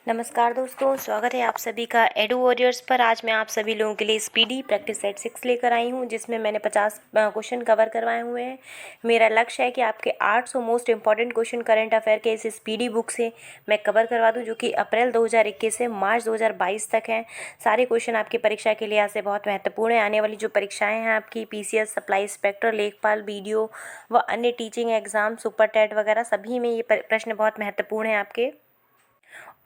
नमस्कार दोस्तों, स्वागत है आप सभी का एडू वॉरियर्स पर। आज मैं आप सभी लोगों के लिए स्पीडी प्रैक्टिस सेट 6 लेकर आई हूं, जिसमें मैंने 50 क्वेश्चन कवर करवाए हुए हैं। मेरा लक्ष्य है कि आपके 800 most important question current affair के इस स्पीडी बुक से मैं कवर करवा दूं, जो कि अप्रैल 2021 से मार्च 2022 तक हैं। सारे क्वेश्चन आपकी परीक्षा के लिहाज से बहुत महत्वपूर्ण है। आने वाली जो परीक्षाएँ हैं आपकी PCS, सप्लाई इंस्पेक्टर, लेखपाल, BDO व अन्य टीचिंग एग्ज़ाम, सुपर टेट वगैरह सभी में ये प्रश्न बहुत महत्वपूर्ण हैं आपके।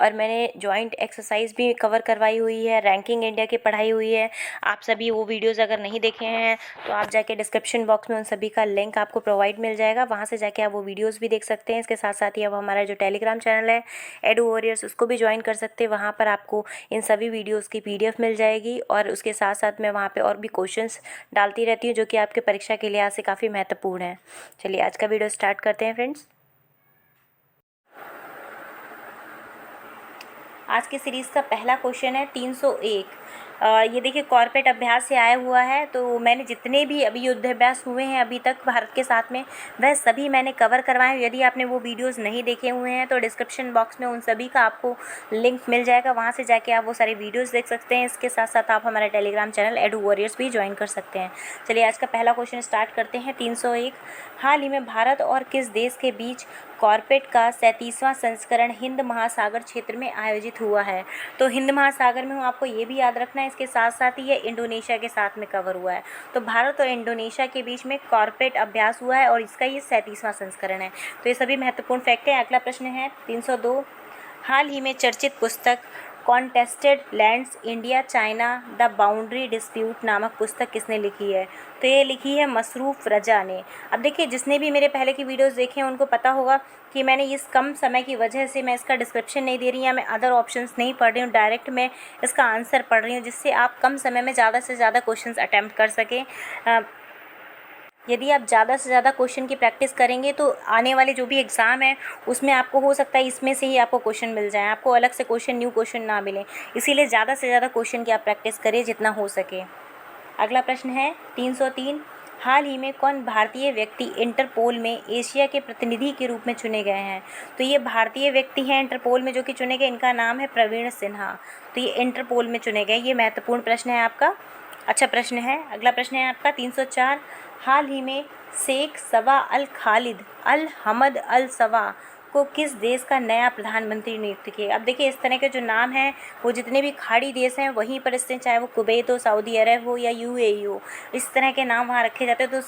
और मैंने जॉइंट एक्सरसाइज भी कवर करवाई हुई है, रैंकिंग इंडिया की पढ़ाई हुई है। आप सभी वो वीडियोस अगर नहीं देखे हैं तो आप जाके डिस्क्रिप्शन बॉक्स में उन सभी का लिंक आपको प्रोवाइड मिल जाएगा, वहाँ से जाके आप वो वीडियोस भी देख सकते हैं। इसके साथ साथ ही अब हमारा जो टेलीग्राम चैनल है एडू वॉरियर्स, उसको भी ज्वाइन कर सकते हैं। वहाँ पर आपको इन सभी वीडियोज़ की PDF मिल जाएगी, और उसके साथ साथ मैं वहाँ पर और भी क्वेश्चन डालती रहती हूँ, जो कि आपके परीक्षा के लिहाज से काफ़ी महत्वपूर्ण है। चलिए आज का वीडियो स्टार्ट करते हैं फ्रेंड्स। आज की सीरीज़ का पहला क्वेश्चन है 301। ये देखिए कॉर्पोरेट अभ्यास से आया हुआ है। तो मैंने जितने भी अभी युद्धाभ्यास हुए हैं अभी तक भारत के साथ में, वह सभी मैंने कवर करवाए हैं। यदि आपने वो वीडियोस नहीं देखे हुए हैं तो डिस्क्रिप्शन बॉक्स में उन सभी का आपको लिंक मिल जाएगा, वहाँ से जाके आप वो सारे वीडियोस देख सकते हैं। इसके साथ साथ आप हमारा टेलीग्राम चैनल एडू वॉरियर्स भी ज्वाइन कर सकते हैं। चलिए आज का पहला क्वेश्चन स्टार्ट करते हैं। 301, हाल ही में भारत और किस देश के बीच कॉर्पेट का 37वां संस्करण हिंद महासागर क्षेत्र में आयोजित हुआ है? तो हिंद महासागर में आपको ये भी याद रखना है। इसके साथ साथ ही ये इंडोनेशिया के साथ में कवर हुआ है। तो भारत और इंडोनेशिया के बीच में कॉर्पेट अभ्यास हुआ है और इसका ये 37वां संस्करण है। तो ये सभी महत्वपूर्ण फैक्ट है। अगला प्रश्न है 302, हाल ही में चर्चित पुस्तक contested lands India China the boundary dispute नामक पुस्तक किसने लिखी है? तो ये लिखी है मसरूफ़ रजा ने। अब देखिए जिसने भी मेरे पहले की वीडियोस देखे हैं उनको पता होगा कि मैंने इस कम समय की वजह से मैं इसका डिस्क्रिप्शन नहीं दे रही, या मैं अदर ऑप्शंस नहीं पढ़ रही हूँ, डायरेक्ट मैं इसका आंसर पढ़ रही हूँ, जिससे आप कम समय में ज़्यादा से ज़्यादा क्वेश्चंस अटैम्प्ट कर सकें। यदि आप ज़्यादा से ज़्यादा क्वेश्चन की प्रैक्टिस करेंगे तो आने वाले जो भी एग्ज़ाम है उसमें आपको हो सकता है इसमें से ही आपको क्वेश्चन मिल जाए, आपको अलग से क्वेश्चन न्यू क्वेश्चन ना मिले। इसीलिए ज़्यादा से ज़्यादा क्वेश्चन की आप प्रैक्टिस करिए जितना हो सके। अगला प्रश्न है 303, हाल ही में कौन भारतीय व्यक्ति इंटरपोल में एशिया के प्रतिनिधि के रूप में चुने गए हैं? तो ये भारतीय व्यक्ति हैं इंटरपोल में जो कि चुने गए, इनका नाम है प्रवीण सिन्हा। तो ये इंटरपोल में चुने गए। ये महत्वपूर्ण प्रश्न है आपका, अच्छा प्रश्न है। अगला प्रश्न है आपका 304, हाल ही में शेख सबा अल खालिद अल हमद अल सवा को किस देश का नया प्रधानमंत्री नियुक्त किया? अब देखिए इस तरह के जो नाम हैं वो जितने भी खाड़ी देश हैं वहीं पर स्थित, चाहे वो कुवैत हो, सऊदी अरब हो या UAE हो, इस तरह के नाम वहाँ रखे जाते हैं। तो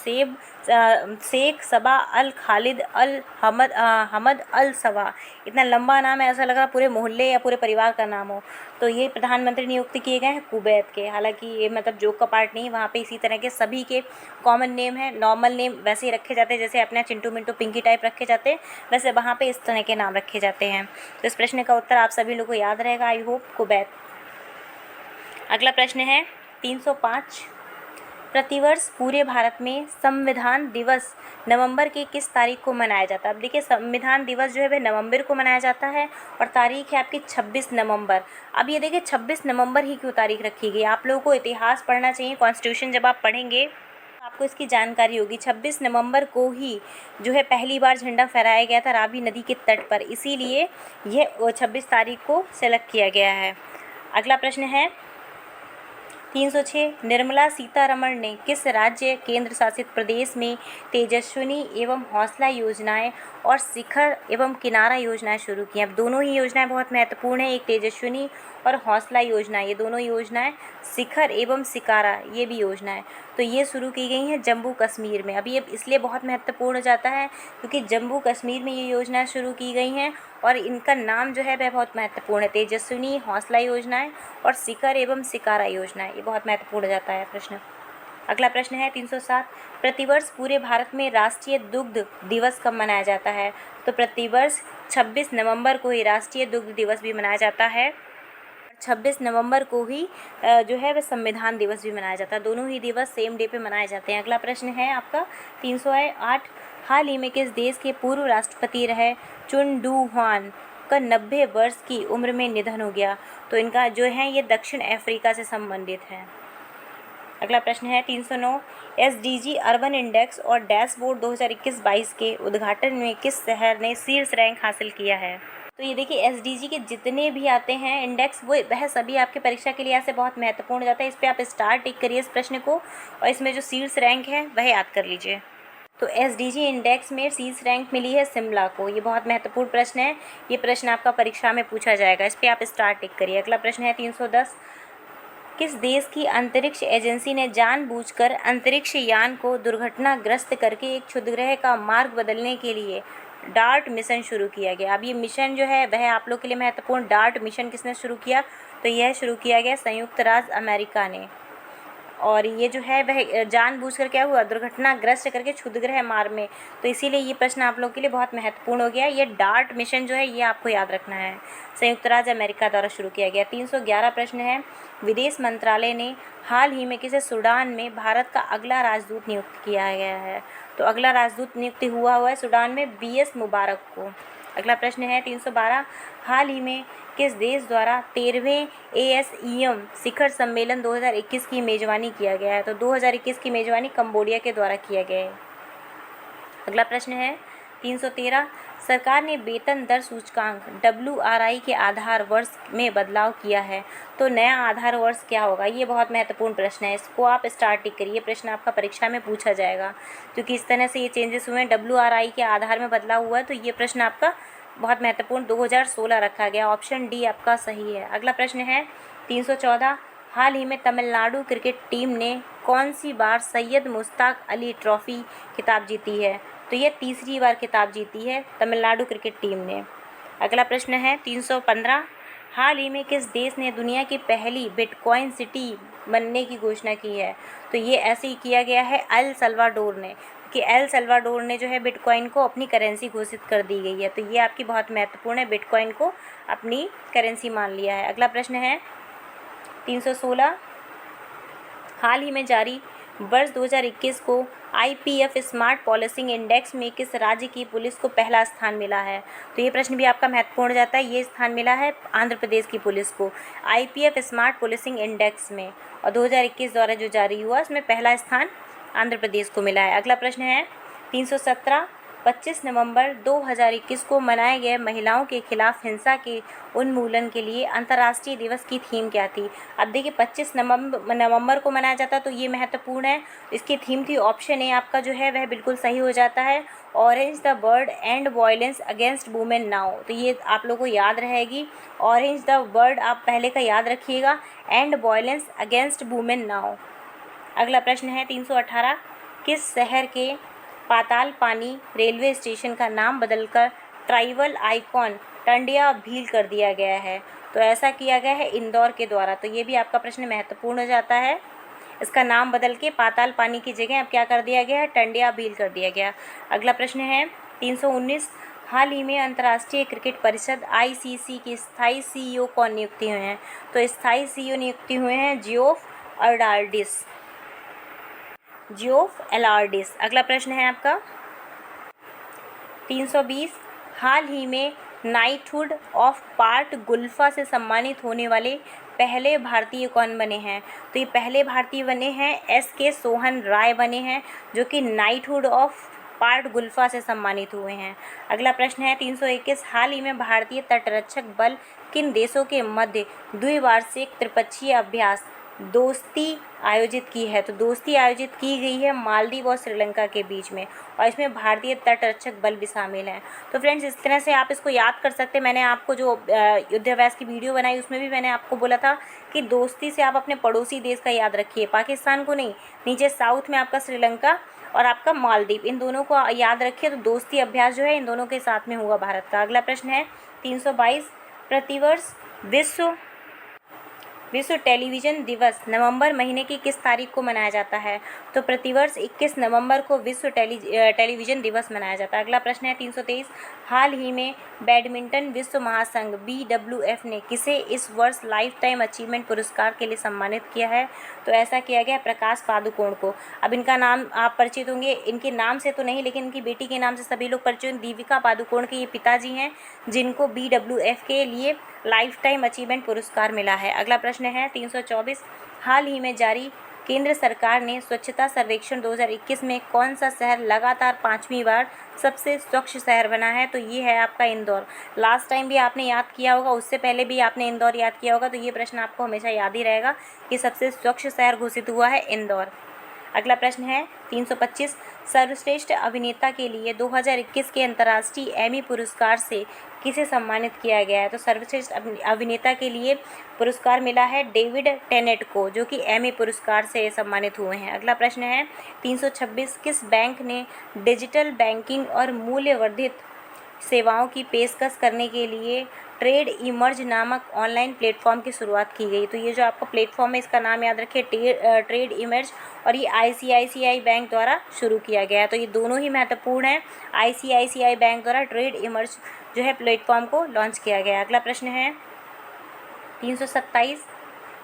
शेख सबा अल खालिद अल हमद अल सवा, इतना लंबा नाम है, ऐसा लग रहा पूरे मोहल्ले या पूरे परिवार का नाम हो। तो ये प्रधानमंत्री नियुक्त किए गए हैं कुवैत के। हालांकि ये मतलब जोक का पार्ट नहीं, वहाँ पे इसी तरह के सभी के कॉमन नेम है, नॉर्मल नेम वैसे ही रखे जाते हैं, जैसे अपना चिंटू मिंटू पिंकी टाइप रखे जाते हैं, वैसे वहाँ पे इस तरह के नाम रखे जाते हैं। तो इस प्रश्न का उत्तर आप सभी लोगों को याद रहेगा, आई होप, कुवैत। अगला प्रश्न है 305, प्रतिवर्ष पूरे भारत में संविधान दिवस नवंबर की किस तारीख को मनाया जाता है? अब देखिए संविधान दिवस जो है वह नवंबर को मनाया जाता है और तारीख है आपकी 26 नवंबर। अब ये देखिए 26 नवंबर ही क्यों तारीख रखी गई? आप लोगों को इतिहास पढ़ना चाहिए, कॉन्स्टिट्यूशन जब आप पढ़ेंगे आपको इसकी जानकारी होगी। 26 नवंबर को ही जो है पहली बार झंडा फहराया गया था रावी नदी के तट पर, इसीलिए यह 26 तारीख को सेलेक्ट किया गया है। अगला प्रश्न है 306, निर्मला सीतारमण ने किस राज्य केंद्र शासित प्रदेश में तेजस्विनी एवं हौसला योजनाएं और शिखर एवं किनारा योजनाएं शुरू की? अब दोनों ही योजनाएं बहुत महत्वपूर्ण है, एक तेजस्विनी और हौसला योजना, ये दोनों योजनाएं, शिखर एवं शिकारा ये भी योजनाएं, तो ये शुरू की गई हैं जम्मू कश्मीर में। अब ये इसलिए बहुत महत्वपूर्ण हो जाता है क्योंकि जम्मू कश्मीर में ये योजनाएं शुरू की गई हैं और इनका नाम जो है वह बहुत महत्वपूर्ण है, तेजस्विनी हौसला योजनाएं और शिखर एवं शिकारा योजनाएं, ये बहुत महत्वपूर्ण हो जाता है प्रश्न। अगला प्रश्न है 307, प्रतिवर्ष पूरे भारत में राष्ट्रीय दुग्ध दिवस कब मनाया जाता है? तो प्रतिवर्ष 26 नवंबर को ही राष्ट्रीय दुग्ध दिवस भी मनाया जाता है, 26 नवंबर को ही जो है वह संविधान दिवस भी मनाया जाता है। दोनों ही दिवस सेम डे पे मनाए जाते हैं। अगला प्रश्न है आपका 308, हाल ही में किस देश के पूर्व राष्ट्रपति रहे चुन डू हुआन का 90 वर्ष की उम्र में निधन हो गया? तो इनका जो है ये दक्षिण अफ्रीका से संबंधित है। अगला प्रश्न है 309, SDG अर्बन इंडेक्स और डैशबोर्ड 2021-22 के उद्घाटन में किस शहर ने शीर्ष रैंक हासिल किया है? तो ये देखिए एसडीजी के जितने भी आते हैं इंडेक्स वो वह सभी आपके परीक्षा के लिए ऐसे बहुत महत्वपूर्ण हो जाता है। इस पर आप स्टार टिक करिए इस प्रश्न को, और इसमें जो शीर्ष रैंक है वह याद कर लीजिए। तो एसडीजी इंडेक्स में शीर्ष रैंक मिली है शिमला को। ये बहुत महत्वपूर्ण प्रश्न है, ये प्रश्न आपका परीक्षा में पूछा जाएगा, इस पर आप स्टार टिक करिए। अगला प्रश्न है 310, किस देश की अंतरिक्ष एजेंसी ने जानबूझकर अंतरिक्ष यान को दुर्घटनाग्रस्त करके एक क्षुद्रग्रह का मार्ग बदलने के लिए डार्ट मिशन शुरू किया गया? अब ये मिशन जो है वह आप लोग के लिए महत्वपूर्ण, डार्ट मिशन किसने शुरू किया? तो यह शुरू किया गया संयुक्त राज्य अमेरिका ने। और ये जो है वह जानबूझकर क्या हुआ, दुर्घटनाग्रस्त करके क्षुद्रग्रह मार्ग में, तो इसीलिए ये प्रश्न आप लोग के लिए बहुत महत्वपूर्ण हो गया। ये डार्ट मिशन जो है ये आपको याद रखना है, संयुक्त राज्य अमेरिका द्वारा शुरू किया गया। 311 प्रश्न है, विदेश मंत्रालय ने हाल ही में किसे सूडान में भारत का अगला राजदूत नियुक्त किया गया है? तो अगला राजदूत नियुक्त हुआ है सूडान में BS मुबारक को। अगला प्रश्न है 312, हाल ही में किस देश द्वारा 13वें ASEAN शिखर सम्मेलन 2021 की मेजबानी किया गया है? तो 2021 की मेजबानी कंबोडिया के द्वारा किया गया है। अगला प्रश्न है 313, सरकार ने वेतन दर सूचकांक WRI के आधार वर्ष में बदलाव किया है, तो नया आधार वर्ष क्या होगा? ये बहुत महत्वपूर्ण प्रश्न है, इसको आप स्टार टिक करिए, प्रश्न आपका परीक्षा में पूछा जाएगा, क्योंकि इस तरह से ये चेंजेस हुए हैं, WRI के आधार में बदलाव हुआ है, तो ये प्रश्न आपका बहुत महत्वपूर्ण 2016 रखा गया। ऑप्शन डी आपका सही है। अगला प्रश्न है 314, हाल ही में तमिलनाडु क्रिकेट टीम ने कौन सी बार सैयद मुश्ताक अली ट्रॉफी खिताब जीती है? तो ये तीसरी बार खिताब जीती है तमिलनाडु क्रिकेट टीम ने। अगला प्रश्न है 315, हाल ही में किस देश ने दुनिया की पहली बिटकॉइन सिटी बनने की घोषणा की है? तो ये ऐसे ही किया गया है एल सल्वाडोर ने, कि एल सल्वाडोर ने जो है बिटकॉइन को अपनी करेंसी घोषित कर दी गई है, तो ये आपकी बहुत महत्वपूर्ण है, बिटकॉइन को अपनी करेंसी मान लिया है। अगला प्रश्न है 316, हाल ही में जारी वर्ष 2021 को IPF स्मार्ट पॉलिसिंग इंडेक्स में किस राज्य की पुलिस को पहला स्थान मिला है? तो ये प्रश्न भी आपका महत्वपूर्ण हो जाता है, ये स्थान मिला है आंध्र प्रदेश की पुलिस को IPF स्मार्ट पॉलिसिंग इंडेक्स में, और 2021 द्वारा जो जारी हुआ उसमें पहला स्थान आंध्र प्रदेश को मिला है। अगला प्रश्न है 317, 25 नवंबर 2021 को मनाए गए महिलाओं के खिलाफ हिंसा के उन्मूलन के लिए अंतर्राष्ट्रीय दिवस की थीम क्या थी? अब देखिए 25 नवंबर को मनाया जाता, तो ये महत्वपूर्ण है, इसकी थीम थी ऑप्शन ए आपका जो है वह बिल्कुल सही हो जाता है, orange the word and violence against women now. तो ये आप लोगों को याद रहेगी, ऑरेंज द वर्ड आप पहले का याद रखिएगा, and violence against women now. अगला प्रश्न है 318, किस शहर के पाताल पानी रेलवे स्टेशन का नाम बदलकर ट्राइबल आइकॉन टंडिया भील कर दिया गया है? तो ऐसा किया गया है इंदौर के द्वारा, तो ये भी आपका प्रश्न महत्वपूर्ण हो जाता है, इसका नाम बदल के पाताल पानी की जगह अब क्या कर दिया गया है, टंडिया भील कर दिया गया। अगला प्रश्न है 319, हाल ही में अंतर्राष्ट्रीय क्रिकेट परिषद ICC की स्थायी CEO कौन नियुक्ति हुए हैं? तो स्थायी CEO नियुक्ति हुए हैं जियोफ एलार्डिस। अगला प्रश्न है आपका 320, हाल ही में नाइटहुड ऑफ पार्ट गुल्फा से सम्मानित होने वाले पहले भारतीय कौन बने हैं? तो ये पहले भारतीय बने हैं SK सोहन राय बने हैं, जो कि नाइटहुड ऑफ पार्ट गुल्फा से सम्मानित हुए हैं। अगला प्रश्न है 321, हाल ही में भारतीय तटरक्षक बल किन देशों के मध्य द्विवार्षिक त्रिपक्षीय अभ्यास दोस्ती आयोजित की है? तो दोस्ती आयोजित की गई है मालदीव और श्रीलंका के बीच में, और इसमें भारतीय तटरक्षक बल भी शामिल हैं। तो फ्रेंड्स इस तरह से आप इसको याद कर सकते हैं। मैंने आपको जो युद्धाभ्यास की वीडियो बनाई उसमें भी मैंने आपको बोला था कि दोस्ती से आप अपने पड़ोसी देश का याद रखिए, पाकिस्तान को नहीं, नीचे साउथ में आपका श्रीलंका और आपका मालदीव, इन दोनों को याद रखिए। तो दोस्ती अभ्यास जो है इन दोनों के साथ में हुआ भारत का। अगला प्रश्न है 322, प्रतिवर्ष विश्व टेलीविज़न दिवस नवंबर महीने की किस तारीख को मनाया जाता है? तो प्रतिवर्ष 21 नवंबर को विश्व टेलीविज़न दिवस मनाया जाता है। अगला प्रश्न है 323, हाल ही में बैडमिंटन विश्व महासंघ BWF ने किसे इस वर्ष लाइफ टाइम अचीवमेंट पुरस्कार के लिए सम्मानित किया है? तो ऐसा किया गया प्रकाश पादुकोण को। अब इनका नाम आप परिचित होंगे, इनके नाम से तो नहीं लेकिन इनकी बेटी के नाम से सभी लोग परिचित। दीपिका पादुकोण के ये पिताजी हैं जिनको BWF के लिए लाइफ टाइम अचीवमेंट पुरस्कार मिला है। अगला प्रश्न है 324, हाल ही में जारी केंद्र सरकार ने स्वच्छता सर्वेक्षण 2021 में कौन सा शहर लगातार 5वीं बार सबसे स्वच्छ शहर बना है? तो ये है आपका इंदौर। लास्ट टाइम भी आपने याद किया होगा, उससे पहले भी आपने इंदौर याद किया होगा, तो ये प्रश्न आपको हमेशा याद ही रहेगा कि सबसे स्वच्छ शहर घोषित हुआ है इंदौर। अगला प्रश्न है 325, सर्वश्रेष्ठ अभिनेता के लिए 2021 के अंतर्राष्ट्रीय एमी पुरस्कार से किसे सम्मानित किया गया है? तो सर्वश्रेष्ठ अभिनेता के लिए पुरस्कार मिला है डेविड टेनेट को, जो कि एमी पुरस्कार से सम्मानित हुए हैं। अगला प्रश्न है 326, किस बैंक ने डिजिटल बैंकिंग और मूल्य वर्धित सेवाओं की पेशकश करने के लिए ट्रेड इमर्ज नामक ऑनलाइन प्लेटफॉर्म की शुरुआत की गई? तो ये जो आपका प्लेटफॉर्म है, इसका नाम याद रखिए ट्रेड इमर्ज, और ये आईसीआईसीआई बैंक द्वारा शुरू किया गया है। तो ये दोनों ही महत्वपूर्ण हैं। आईसीआईसीआई बैंक द्वारा ट्रेड इमर्ज जो है प्लेटफॉर्म को लॉन्च किया गया। अगला प्रश्न है 327,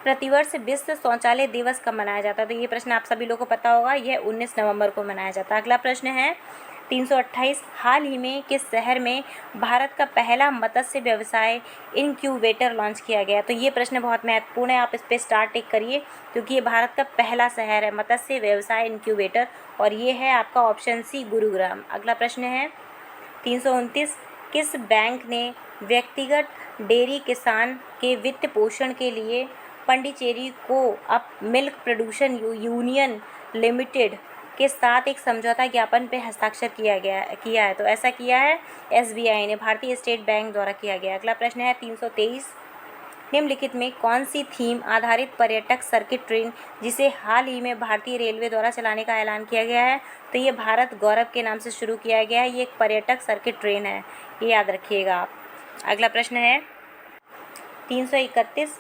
प्रतिवर्ष विश्व शौचालय दिवस कब मनाया जाता है? तो ये प्रश्न आप सभी लोगों को पता होगा, यह 19 नवंबर को मनाया जाता है। अगला प्रश्न है 328, हाल ही में किस शहर में भारत का पहला मत्स्य व्यवसाय इनक्यूबेटर लॉन्च किया गया? तो ये प्रश्न बहुत महत्वपूर्ण है, आप इस पर स्टार टिक करिए, क्योंकि ये भारत का पहला शहर है मत्स्य व्यवसाय इनक्यूबेटर, और ये है आपका ऑप्शन सी, गुरुग्राम। अगला प्रश्न है 329, किस बैंक ने व्यक्तिगत डेयरी किसान के वित्त पोषण के लिए पंडिचेरी को अप मिल्क प्रोड्यूसन यूनियन लिमिटेड के साथ एक समझौता ज्ञापन पर हस्ताक्षर किया है? तो ऐसा किया है एसबीआई ने, भारतीय स्टेट बैंक द्वारा किया गया। अगला प्रश्न है 323, निम्नलिखित में कौन सी थीम आधारित पर्यटक सर्किट ट्रेन जिसे हाल ही में भारतीय रेलवे द्वारा चलाने का ऐलान किया गया है? तो ये भारत गौरव के नाम से शुरू किया गया है, ये एक पर्यटक सर्किट ट्रेन है, ये याद रखिएगा आप। अगला प्रश्न है 331,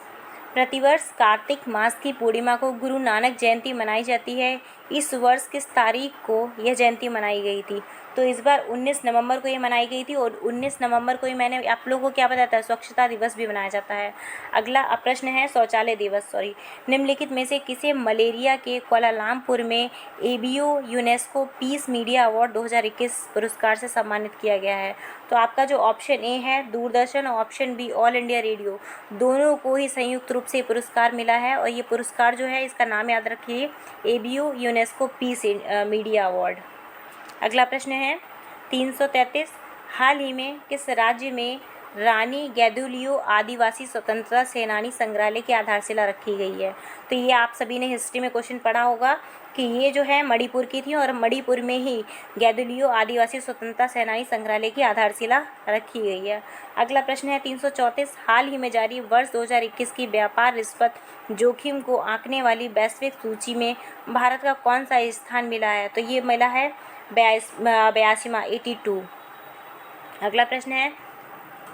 प्रतिवर्ष कार्तिक मास की पूर्णिमा को गुरु नानक जयंती मनाई जाती है। इस वर्ष किस तारीख को यह जयंती मनाई गई थी? तो इस बार 19 नवंबर को ये मनाई गई थी, और 19 नवंबर को ही मैंने आप लोगों को क्या बताया था, स्वच्छता दिवस भी मनाया जाता है। अगला प्रश्न है शौचालय दिवस, निम्नलिखित में से किसे मलेरिया के कुआलालंपुर में ABO UNESCO peace media award 2021 पुरस्कार से सम्मानित किया गया है? तो आपका जो ऑप्शन ए है दूरदर्शन और option be all India radio, दोनों को ही संयुक्त रूप से पुरस्कार मिला है, और ये पुरस्कार जो है इसका नाम याद रखिए, ABO UNESCO peace media award. अगला प्रश्न है 333, हाल ही में किस राज्य में रानी गैदुलियो आदिवासी स्वतंत्रता सेनानी संग्रहालय की आधारशिला रखी गई है? तो ये आप सभी ने हिस्ट्री में क्वेश्चन पढ़ा होगा कि ये जो है मणिपुर की थी, और मणिपुर में ही गैदुलियो आदिवासी स्वतंत्रता सेनानी संग्रहालय की आधारशिला रखी गई है। अगला प्रश्न है 334, हाल ही में जारी वर्ष 2021 की व्यापार रिश्वत जोखिम को आंकने वाली वैश्विक सूची में भारत का कौन सा स्थान मिला है? तो ये मिला है 82वां। अगला प्रश्न है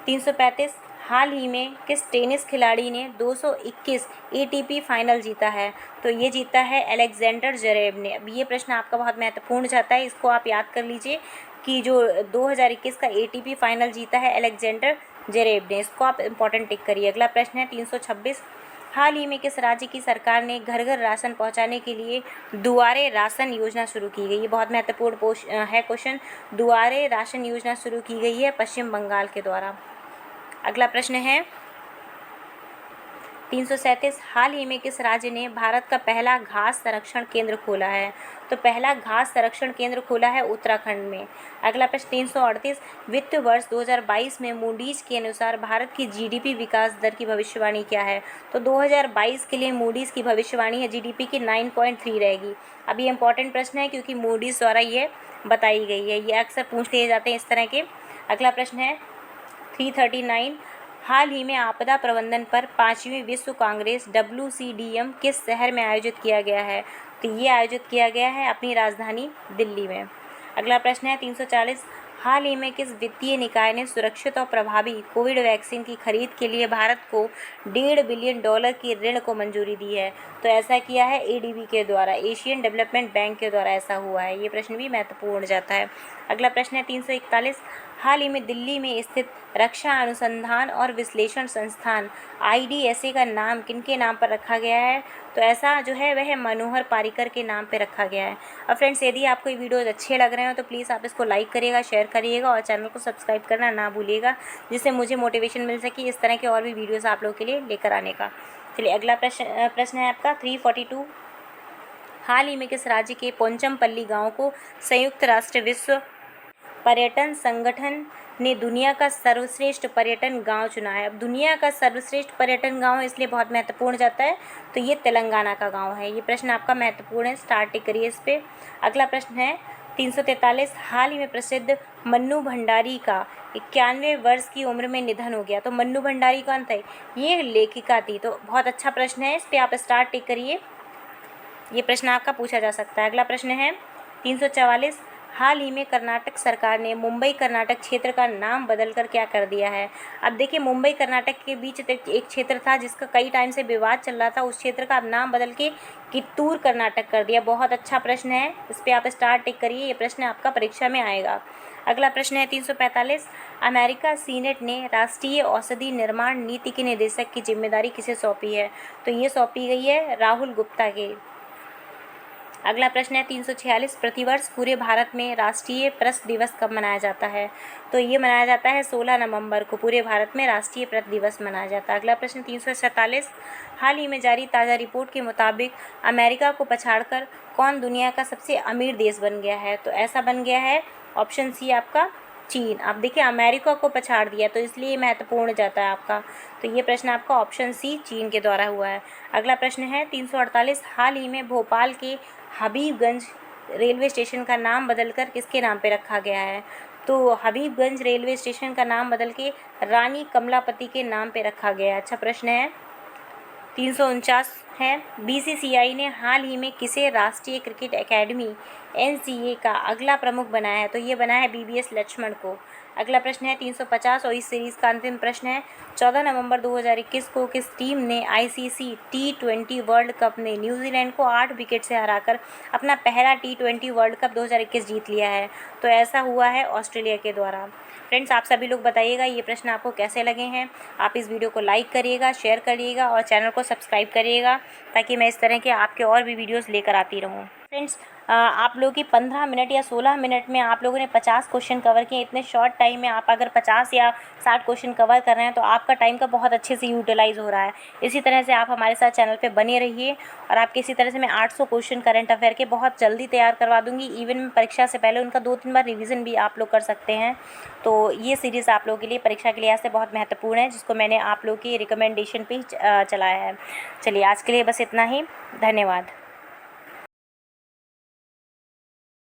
335, हाल ही में किस टेनिस खिलाड़ी ने 221 एटीपी फाइनल जीता है? तो ये जीता है अलेक्जेंडर जरेव ने। अब ये प्रश्न आपका बहुत महत्वपूर्ण जाता है, इसको आप याद कर लीजिए कि जो 2021 का एटीपी फाइनल जीता है अलेक्जेंडर जरेव ने, इसको आप इंपॉर्टेंट टिक करिए। अगला प्रश्न है 326, हाल ही में किस राज्य की सरकार ने घर घर राशन पहुंचाने के लिए दुआरे राशन योजना शुरू की गई? ये बहुत महत्वपूर्ण है क्वेश्चन। दुआरे राशन योजना शुरू की गई है पश्चिम बंगाल के द्वारा। अगला प्रश्न है 337, हाल ही में किस राज्य ने भारत का पहला घास संरक्षण केंद्र खोला है? तो पहला घास संरक्षण केंद्र खोला है उत्तराखंड में। अगला प्रश्न 338, वित्त वर्ष 2022 में मूडीज के अनुसार भारत की जीडीपी विकास दर की भविष्यवाणी क्या है? तो 2022 के लिए मूडीज की भविष्यवाणी है जीडीपी की 9.3 रहेगी। अब ये इंपॉर्टेंट प्रश्न है क्योंकि मूडीज द्वारा ये बताई गई है, ये अक्सर पूछ लिए जाते हैं इस तरह के। अगला प्रश्न है 339, हाल ही में आपदा प्रबंधन पर 5वीं विश्व कांग्रेस WCDM किस शहर में आयोजित किया गया है? तो ये आयोजित किया गया है अपनी राजधानी दिल्ली में। अगला प्रश्न है 340, हाल ही में किस वित्तीय निकाय ने सुरक्षित और प्रभावी कोविड वैक्सीन की खरीद के लिए भारत को $1.5 बिलियन की ऋण को मंजूरी दी है? तो ऐसा किया है ADB के द्वारा, एशियन डेवलपमेंट बैंक के द्वारा ऐसा हुआ है। ये प्रश्न भी महत्वपूर्ण जाता है। अगला प्रश्न है 341, हाल ही में दिल्ली में स्थित रक्षा अनुसंधान और विश्लेषण संस्थान IDSA का नाम किनके नाम पर रखा गया है? तो ऐसा जो है वह मनोहर पारिकर के नाम पे रखा गया है। अब फ्रेंड्स, यदि आपको ये वीडियोज़ अच्छे लग रहे हो तो प्लीज़ आप इसको लाइक करिएगा, शेयर करिएगा और चैनल को सब्सक्राइब करना ना भूलिएगा, जिससे मुझे मोटिवेशन मिल सके इस तरह के और भी वीडियोज़ आप लोगों के लिए लेकर आने का। चलिए अगला प्रश्न है आपका 342, हाल ही में किस राज्य के पोचमपल्ली गाँव को संयुक्त राष्ट्र विश्व पर्यटन संगठन ने दुनिया का सर्वश्रेष्ठ पर्यटन गांव चुना है? अब दुनिया का सर्वश्रेष्ठ पर्यटन गांव है, इसलिए बहुत महत्वपूर्ण जाता है, तो ये तेलंगाना का गांव है। ये प्रश्न आपका महत्वपूर्ण है, स्टार्ट टिक करिए इस पे। अगला प्रश्न है 343, हाल ही में प्रसिद्ध मन्नू भंडारी का 91 वर्ष की उम्र में निधन हो गया। तो मन्नू भंडारी कौन थे? ये लेखिका थी। तो बहुत अच्छा प्रश्न है, इस पर आप स्टार्ट टिक करिए, ये प्रश्न आपका पूछा जा सकता है। अगला प्रश्न है 344, हाल ही में कर्नाटक सरकार ने मुंबई कर्नाटक क्षेत्र का नाम बदलकर क्या कर दिया है? अब देखिए, मुंबई कर्नाटक के बीच एक क्षेत्र था जिसका कई टाइम से विवाद चल रहा था, उस क्षेत्र का अब नाम बदल के कित्तूर कर्नाटक कर दिया। बहुत अच्छा प्रश्न है, इस पर आप स्टार टिक करिए, ये प्रश्न आपका परीक्षा में आएगा। अगला प्रश्न है 345, अमेरिका सीनेट ने राष्ट्रीय औषधि निर्माण नीति के निदेशक की जिम्मेदारी किसे सौंपी है? तो ये सौंपी गई है राहुल गुप्ता के। अगला प्रश्न है 346, प्रतिवर्ष पूरे भारत में राष्ट्रीय प्रेस दिवस कब मनाया जाता है? तो ये मनाया जाता है 16 नवंबर को, पूरे भारत में राष्ट्रीय प्रेस दिवस मनाया जाता है। अगला प्रश्न 347, हाल ही में जारी ताज़ा रिपोर्ट के मुताबिक अमेरिका को पछाड़कर कौन दुनिया का सबसे अमीर देश बन गया है? तो ऐसा बन गया है ऑप्शन सी आपका चीन। अब देखिए, अमेरिका को पछाड़ दिया, तो इसलिए महत्वपूर्ण जाता है आपका, तो ये प्रश्न आपका ऑप्शन सी चीन के द्वारा हुआ है। अगला प्रश्न है 348, हाल ही में भोपाल के हबीबगंज रेलवे स्टेशन का नाम बदलकर किसके नाम पे रखा गया है? तो हबीबगंज रेलवे स्टेशन का नाम बदल के रानी कमलापति के नाम पे रखा गया है। अच्छा प्रश्न है 349 है, बीसीसीआई ने हाल ही में किसे राष्ट्रीय क्रिकेट एकेडमी एनसीए का अगला प्रमुख बनाया है? तो ये बनाया है बीवीएस लक्ष्मण को। अगला प्रश्न है 350 और इस सीरीज़ का अंतिम प्रश्न है, 14 नवंबर 2021 को किस टीम ने आईसीसी T20 वर्ल्ड कप में न्यूजीलैंड को 8 विकेट से हराकर अपना पहला T20 वर्ल्ड कप 2021 जीत लिया है? तो ऐसा हुआ है ऑस्ट्रेलिया के द्वारा। फ्रेंड्स, आप सभी लोग बताइएगा ये प्रश्न आपको कैसे लगे हैं। आप इस वीडियो को लाइक करिएगा, शेयर करिएगा और चैनल को सब्सक्राइब करिएगा, ताकि मैं इस तरह के आपके और भी वीडियोस लेकर आती रहूँ। फ्रेंड्स, आप लोगों की 15 मिनट या 16 मिनट में आप लोगों ने 50 क्वेश्चन कवर किए। इतने शॉर्ट टाइम में आप अगर 50 या 60 क्वेश्चन कवर कर रहे हैं तो आपका टाइम का बहुत अच्छे से यूटिलाइज़ हो रहा है। इसी तरह से आप हमारे साथ चैनल पे बने रहिए और आपके इसी तरह से मैं 800 क्वेश्चन करंट अफेयर के बहुत जल्दी तैयार करवा दूँगी। इवन परीक्षा से पहले उनका 2-3 बार रिविज़न भी आप लोग कर सकते हैं। तो ये सीरीज़ आप लोगों के लिए परीक्षा के लिहाज से बहुत महत्वपूर्ण है, जिसको मैंने आप लोग की रिकमेंडेशन पे चलाया है। चलिए, आज के लिए बस इतना ही। धन्यवाद।